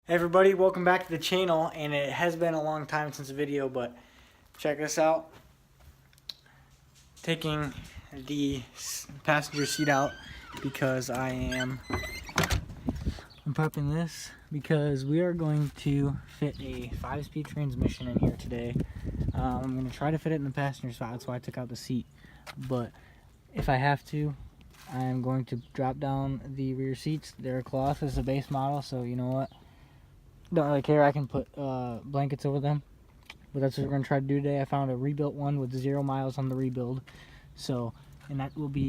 Hey everybody, welcome back to the channel, and it has been a long time since a video, but check this out. Taking the passenger seat out because I'm prepping this because we are going to fit a 5-speed transmission in here today. I'm going to try to fit it in the passenger spot, that's why I took out the seat, but if I have to, I'm going to drop down the rear seats. They're cloth as a base model, so you know what? Don't really care. I can put blankets over them, but that's what we're gonna try to do today. I found a rebuilt one with 0 miles on the rebuild, so and that will go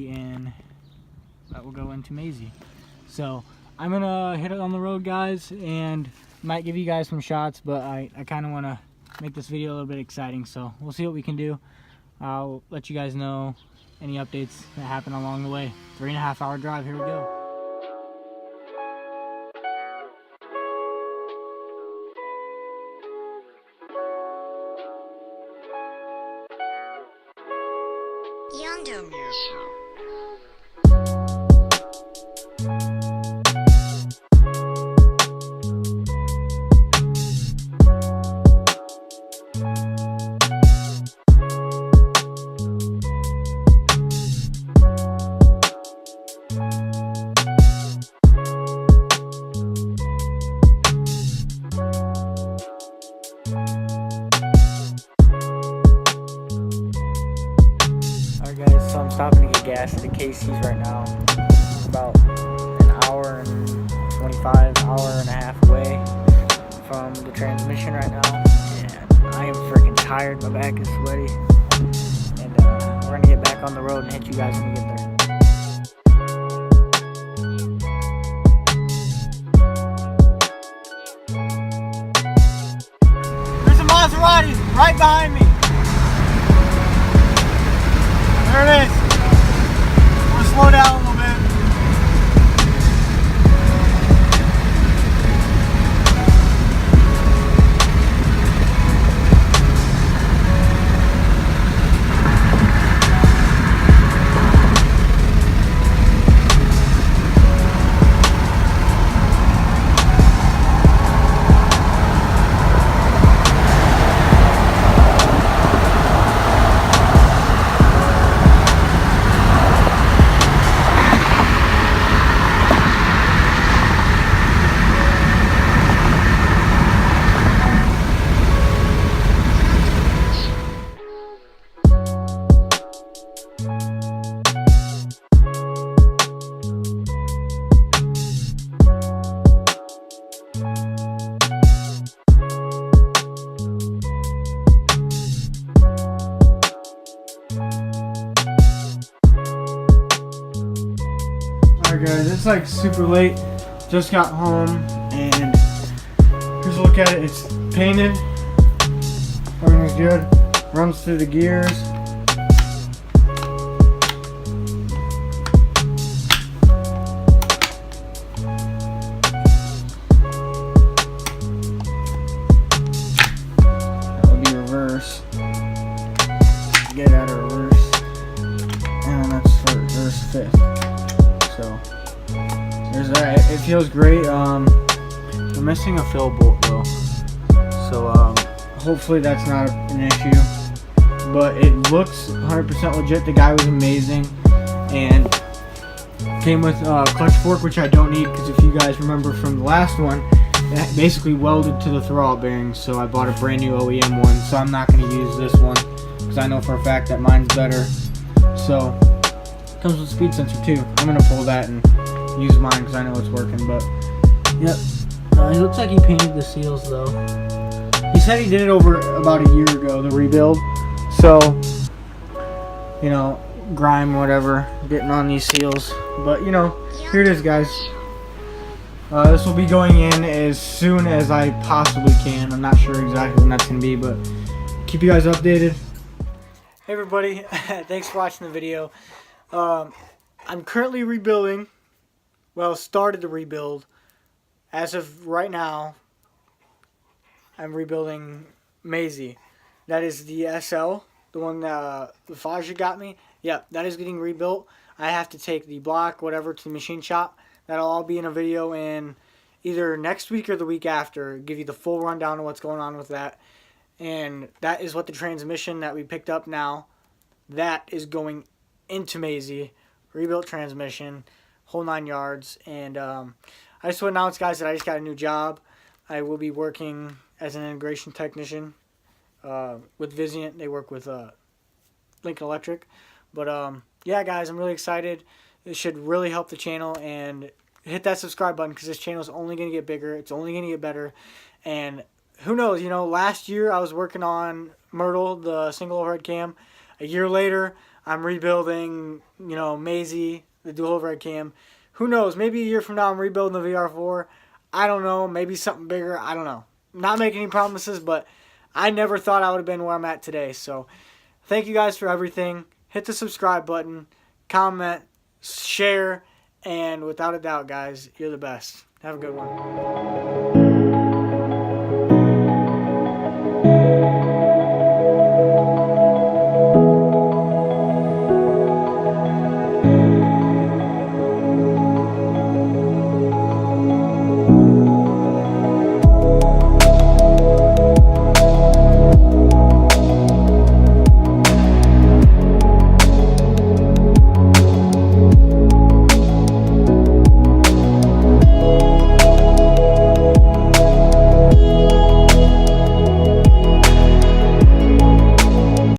into Mazie. So I'm gonna hit it on the road, guys, and might give you guys some shots, but I kind of want to make this video a little bit exciting, so we'll see what we can do. I'll let you guys know any updates that happen along the way. 3.5 hour drive. Here we go. Yonder Music. So I'm stopping to get gas at the KC's right now. About an hour and 25, hour and a half away from the transmission right now. And I am freaking tired. My back is sweaty. And we're going to get back on the road and hit you guys when we get there. There's a Maserati right behind me. There it is. I'm gonna slow down a little bit. Alright guys, it's like super late, just got home, and here's a look at it. It's painted, everything's good, runs through the gears. That would be reverse, get out of reverse, and that's for reverse fifth. So there's that. It feels great. We're missing a fill bolt though, so hopefully that's not an issue. But it looks 100% legit. The guy was amazing, and came with clutch fork, which I don't need because if you guys remember from the last one, it basically welded to the throwout bearing. So I bought a brand new OEM one. So I'm not going to use this one because I know for a fact that mine's better. So comes with speed sensor too. I'm gonna pull that and use mine because I know it's working. But yep, it looks like he painted the seals though. He said he did it over about a year ago, the rebuild. So you know, grime, whatever, getting on these seals. But you know, here it is, guys. This will be going in as soon as I possibly can. I'm not sure exactly when that's gonna be, but keep you guys updated. Hey everybody, thanks for watching the video. I'm currently rebuilding, started to rebuild. As of right now, I'm rebuilding Mazie. That is the SL, the one that Faja got me. Yep, that is getting rebuilt. I have to take the block, whatever, to the machine shop. That'll all be in a video in either next week or the week after, give you the full rundown of what's going on with that. And that is what the transmission that we picked up now, that is going into Mazie, rebuilt transmission, whole 9 yards. And I just want to announce, guys, that I just got a new job. I will be working as an integration technician with Vizient. They work with Lincoln Electric. But yeah, guys, I'm really excited. It should really help the channel, and hit that subscribe button because this channel is only going to get bigger. It's only going to get better. And who knows, you know, last year I was working on Myrtle, the single overhead cam. A year later, I'm rebuilding, you know, Mazie, the dual overhead cam. Who knows, maybe a year from now I'm rebuilding the VR4. I don't know, maybe something bigger. I don't know. Not making any promises, but I never thought I would have been where I'm at today. So thank you guys for everything. Hit the subscribe button, comment, share, and without a doubt, guys, you're the best. Have a good one.